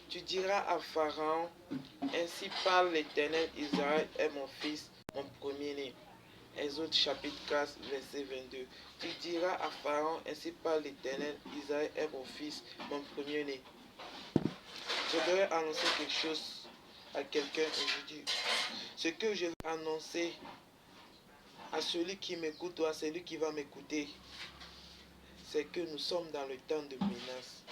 Tu diras à Pharaon, ainsi parle l'Éternel, Israël est mon fils, mon premier-né. Exode chapitre 4, verset 22. Tu diras à Pharaon, ainsi parle l'Éternel, Israël est mon fils, mon premier-né. Je devrais annoncer quelque chose à quelqu'un aujourd'hui. Ce que je vais annoncer à celui qui m'écoute ou à celui qui va m'écouter, c'est que nous sommes dans le temps de menace.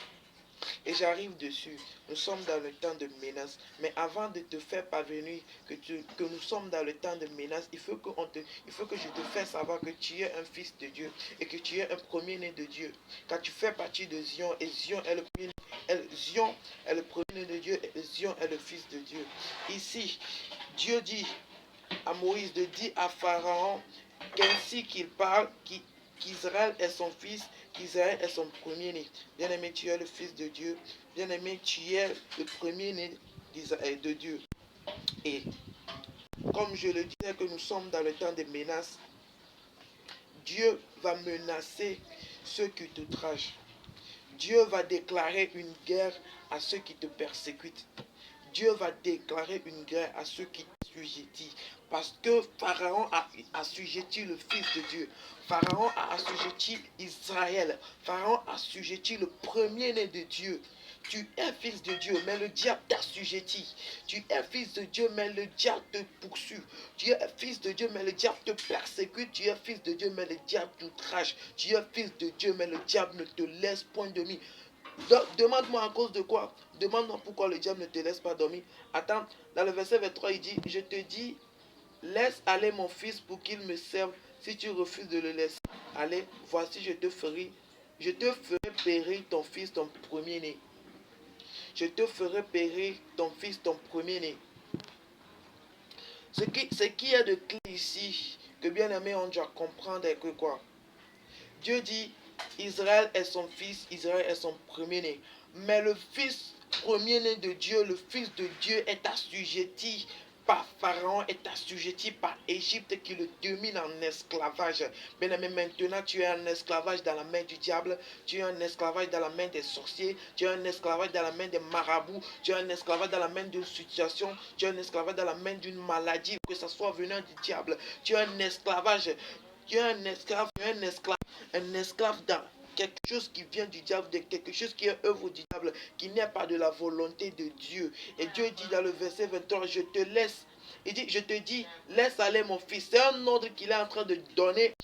Et j'arrive dessus. Nous sommes dans le temps de menace. Mais avant de te faire parvenir que nous sommes dans le temps de menace, il faut que je te fasse savoir que tu es un fils de Dieu et que tu es un premier-né de Dieu. Car tu fais partie de Zion et Zion est le premier-né de Dieu et Zion est le fils de Dieu. Ici, Dieu dit à Moïse de dire à Pharaon qu'ainsi qu'il parle, qu'Israël est son fils, qu'Israël est son premier-né. Bien-aimé, tu es le fils de Dieu. Bien-aimé, tu es le premier-né de Dieu. Et comme je le disais que nous sommes dans le temps des menaces, Dieu va menacer ceux qui t'outragent. Dieu va déclarer une guerre à ceux qui te persécutent. Dieu va déclarer une guerre à ceux qui t'assujettissent. Parce que Pharaon a assujetti le Fils de Dieu. Pharaon a assujetti Israël. Pharaon a assujetti le premier-né de Dieu. Tu es fils de Dieu, mais le diable t'assujettit. Tu es fils de Dieu, mais le diable te poursuit. Tu es fils de Dieu, mais le diable te persécute. Tu es fils de Dieu, mais le diable t'outrage. Tu es fils de Dieu, mais le diable ne te laisse point dormir. Demande-moi à cause de quoi. Demande-moi pourquoi le diable ne te laisse pas dormir. Attends, dans le verset 23, il dit, je te dis, laisse aller mon fils pour qu'il me serve. Si tu refuses de le laisser aller, voici je te ferai périr ton fils, ton premier-né. Je te ferai périr ton fils, ton premier-né. Ce qui est de clé ici, que bien aimé, on doit comprendre est que quoi? Dieu dit, Israël est son fils, Israël est son premier-né. Mais le fils premier-né de Dieu, le fils de Dieu est assujetti par Pharaon, est assujetti par Égypte qui le domine en esclavage. Bien aimé, maintenant tu es un esclavage dans la main du diable, tu es un esclavage dans la main des sorciers, tu es un esclavage dans la main des marabouts, tu es un esclavage dans la main d'une situation, tu es un esclavage dans la main d'une maladie, que ce soit venant du diable. Tu es un esclavage, tu es un esclave, un esclave dans quelque chose qui vient du diable, de quelque chose qui est œuvre du diable, qui n'est pas de la volonté de Dieu. Et Dieu dit dans le verset 23, je te laisse. Il dit, je te dis, laisse aller mon fils. C'est un ordre qu'il est en train de donner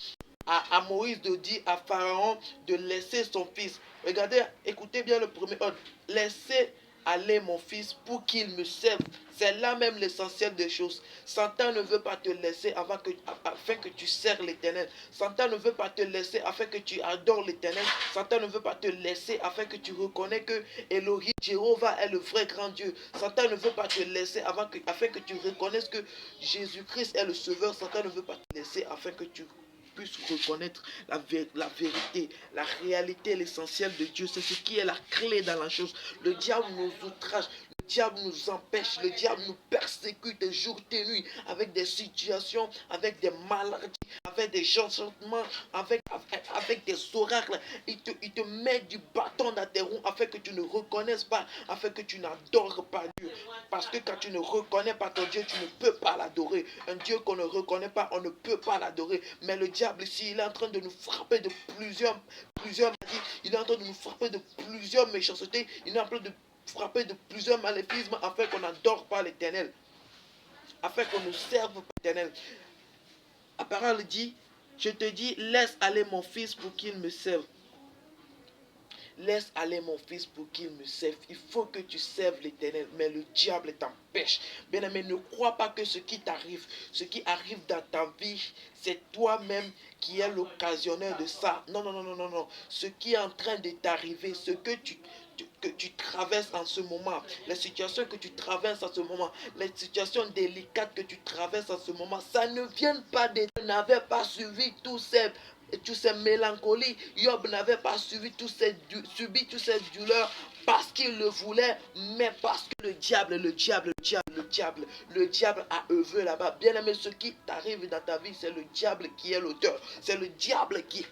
à Moïse, de dire à Pharaon de laisser son fils. Regardez, écoutez bien le premier ordre. Laissez aller mon fils pour qu'il me serve. C'est là même l'essentiel des choses. Satan ne veut pas te laisser afin que tu sers l'Éternel. Satan ne veut pas te laisser afin que tu adores l'Éternel. Satan ne veut pas te laisser afin que tu reconnais que Elohim, Jéhovah est le vrai grand Dieu. Satan ne veut pas te laisser afin que tu reconnaisses que Jésus-Christ est le Sauveur. Satan ne veut pas te laisser afin que tu puisses reconnaître la vérité, la réalité, l'essentiel de Dieu. C'est ce qui est la clé dans la chose. Le diable nous outrage, le diable nous empêche, le diable nous persécute jour et nuit avec des situations, avec des maladies, avec des enchantements, avec des oracles. Il te met du bâton dans tes roues afin que tu ne reconnaisses pas, afin que tu n'adores pas Dieu. Parce que quand tu ne reconnais pas ton Dieu, tu ne peux pas l'adorer. Un Dieu qu'on ne reconnaît pas, on ne peut pas l'adorer. Mais le diable ici, il est en train de nous frapper de plusieurs maladies. Il est en train de nous frapper de plusieurs méchancetés. Il est en train de frapper de plusieurs maléfismes afin qu'on n'adore pas l'Éternel. Afin qu'on ne serve pas l'Éternel. La parole dit, je te dis, laisse aller mon fils pour qu'il me serve. Laisse aller mon fils pour qu'il me serve. Il faut que tu serves l'Éternel, mais le diable t'empêche. Bien-aimé, ne crois pas que ce qui arrive dans ta vie, c'est toi-même qui es l'occasionneur de ça. Non, non, non, non, non, non. Ce qui est en train de t'arriver, ce que tu traverses en ce moment, les situations que tu traverses en ce moment, les situations délicates que tu traverses en ce moment, ça ne vient pas de... Tu n'avais pas suivi tous ces mélancolies. Job n'avait pas subi toutes ces douleurs parce qu'il le voulait, mais parce que le diable le diable. Le diable a œuvré là-bas. Bien aimé, ce qui t'arrive dans ta vie, c'est le diable qui est l'auteur. C'est le diable qui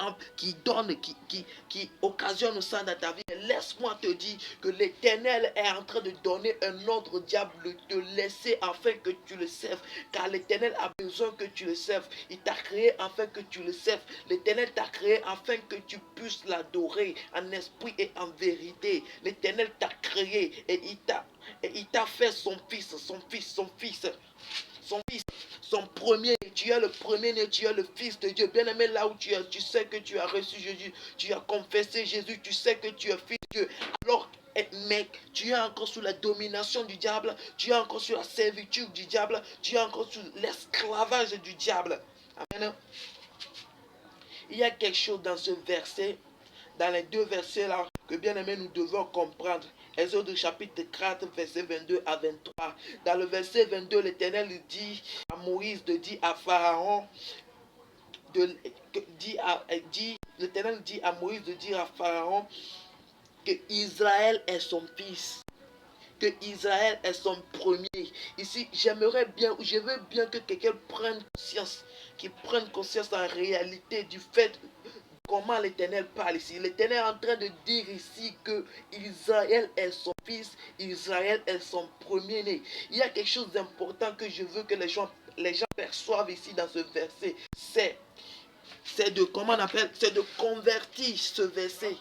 donne, qui occasionne ça dans ta vie. Laisse-moi te dire que l'Éternel est en train de donner un ordre au diable de te laisser afin que tu le serves. Car l'Éternel a besoin que tu le serves. Il t'a créé afin que tu le serves. L'Éternel t'a créé afin que tu puisses l'adorer en esprit et en vérité. L'Éternel t'a créé et il t'a fait son fils, son premier. Tu es le premier-né, tu es le fils de Dieu. Bien-aimé, là où tu es, tu sais que tu as reçu Jésus, tu as confessé Jésus, tu sais que tu es fils de Dieu. Alors, mais tu es encore sous la domination du diable, tu es encore sous la servitude du diable, tu es encore sous l'esclavage du diable. Amen. Il y a quelque chose dans ce verset, dans les deux versets là, que bien aimé nous devons comprendre. Exode chapitre 4, verset 22 à 23. Dans le verset 22, l'Éternel dit à Moïse de dire à Pharaon, l'Éternel dit à Moïse de dire à Pharaon que Israël est son fils, que Israël est son premier. Ici, je veux bien que quelqu'un prenne conscience, qu'il prenne conscience en réalité du fait comment l'Éternel parle ici. L'Éternel est en train de dire ici que Israël est son fils, Israël est son premier-né. Il y a quelque chose d'important que je veux que les gens perçoivent ici dans ce verset. C'est de, comment on appelle, c'est de convertir ce verset.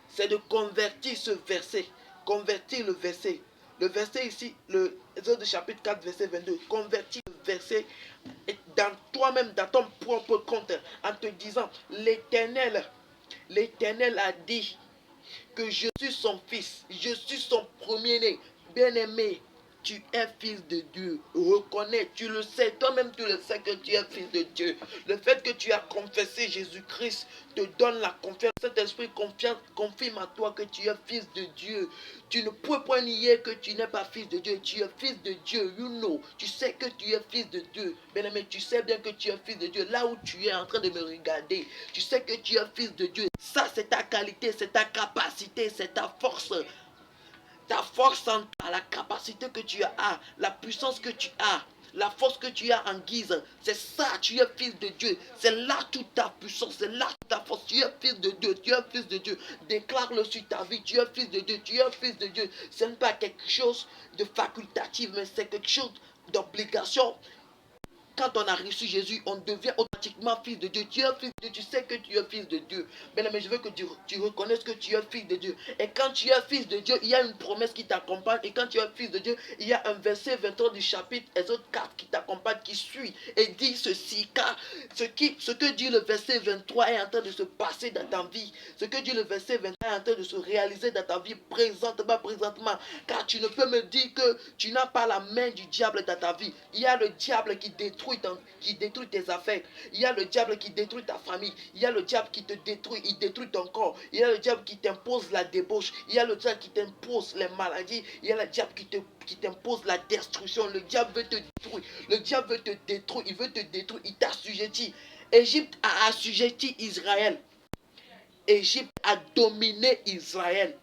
C'est de convertir ce verset. Convertir le verset. Le verset ici, le Exode chapitre 4, verset 22. Convertir le verset dans toi-même, dans ton propre compte, en te disant, l'Éternel a dit que je suis son fils, je suis son premier-né, bien-aimé. Tu es fils de Dieu. Reconnais, tu le sais, toi-même tu le sais que tu es fils de Dieu. Le fait que tu as confessé Jésus-Christ te donne la confiance. Cet esprit confirme à toi que tu es fils de Dieu. Tu ne peux pas nier que tu n'es pas fils de Dieu. Tu es fils de Dieu. You know. Tu sais que tu es fils de Dieu. Bien-aimé, tu sais bien que tu es fils de Dieu. Là où tu es en train de me regarder, tu sais que tu es fils de Dieu. Ça, c'est ta qualité, c'est ta capacité, c'est ta force. Ta force en toi, la capacité que tu as, la puissance que tu as, la force que tu as en guise, c'est ça, tu es fils de Dieu. C'est là toute ta puissance, c'est là toute ta force. Tu es fils de Dieu, tu es fils de Dieu. Déclare-le sur ta vie, tu es fils de Dieu, tu es fils de Dieu. Ce n'est pas quelque chose de facultatif, mais c'est quelque chose d'obligation. Quand on a reçu Jésus, on devient automatiquement fils de Dieu. Tu es fils de Dieu, tu sais que tu es fils de Dieu. Mais je veux que tu reconnaisses que tu es fils de Dieu. Et quand tu es fils de Dieu, il y a une promesse qui t'accompagne. Et quand tu es fils de Dieu, il y a un verset 23 du chapitre Exode 4 qui t'accompagne, qui suit et dit ceci. Car ce que dit le verset 23 est en train de se passer dans ta vie. Ce que dit le verset 23 est en train de se réaliser dans ta vie présentement. Car tu ne peux me dire que tu n'as pas la main du diable dans ta vie. Il y a le diable qui détruit tes affaires. Il y a le diable qui détruit ta famille. Il y a le diable qui te détruit, il détruit ton corps. Il y a le diable qui t'impose la débauche. Il y a le diable qui t'impose les maladies. Il y a le diable qui t'impose la destruction. Le diable veut te détruire. Le diable veut te détruire. Il veut te détruire. Il t'assujettit. Égypte a assujetti Israël. Égypte a dominé Israël.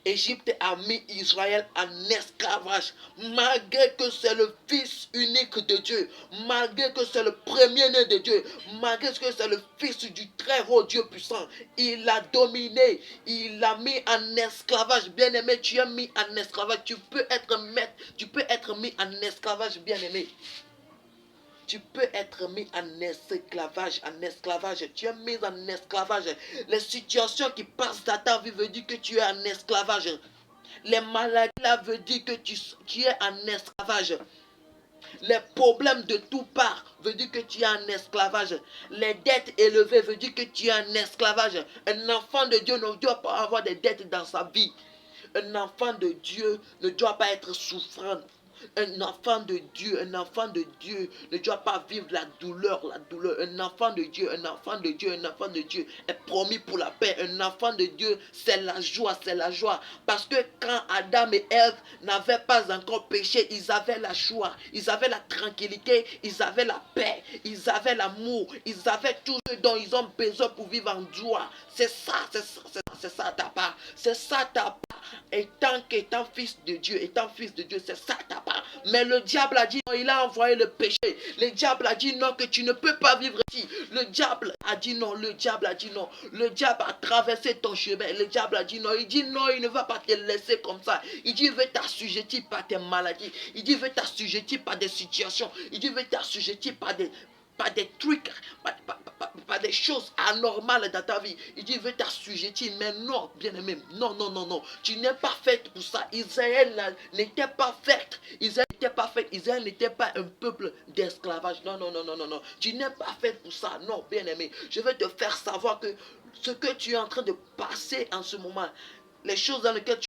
Égypte a mis Israël en esclavage, malgré que c'est le fils unique de Dieu, malgré que c'est le premier-né de Dieu, malgré que c'est le fils du très haut Dieu puissant. Il l'a dominé, il l'a mis en esclavage. Bien-aimé, tu es mis en esclavage. Tu peux être maître, tu peux être mis en esclavage, bien-aimé. Tu peux être mis en esclavage, Tu es mis en esclavage. Les situations qui passent dans ta vie veulent dire que tu es en esclavage. Les maladies là veulent dire que tu es en esclavage. Les problèmes de tout part veulent dire que tu es en esclavage. Les dettes élevées veulent dire que tu es en esclavage. Un enfant de Dieu ne doit pas avoir des dettes dans sa vie. Un enfant de Dieu ne doit pas être souffrant. Un enfant de Dieu ne doit pas vivre la douleur. Un enfant de Dieu est promis pour la paix. Un enfant de Dieu, c'est la joie. Parce que quand Adam et Ève n'avaient pas encore péché, ils avaient la joie, ils avaient la tranquillité, ils avaient la paix, ils avaient l'amour, ils avaient tout ce dont ils ont besoin pour vivre en joie. C'est ça ta part. C'est ça ta part. étant fils de Dieu, c'est ça ta part. Mais le diable a dit non, il a envoyé le péché. Le diable a dit non, que tu ne peux pas vivre ici. Le diable a dit non, le diable a dit non. Le diable a traversé ton chemin. Le diable a dit non, il dit non, il ne va pas te laisser comme ça. Il dit il veut t'assujettir par tes maladies. Il dit il veut t'assujettir par des situations. Il dit il veut t'assujettir par des trucs, pas des choses anormales dans ta vie. Il dit, il veut t'assujettir. Mais non, bien-aimé, non, non, non, non. Tu n'es pas faite pour ça. Israël n'était pas faite. Israël n'était pas un peuple d'esclavage. Non, non, non, non, non, non. Tu n'es pas faite pour ça. Non, bien-aimé. Je vais te faire savoir que ce que tu es en train de passer en ce moment, les choses dans lesquelles tu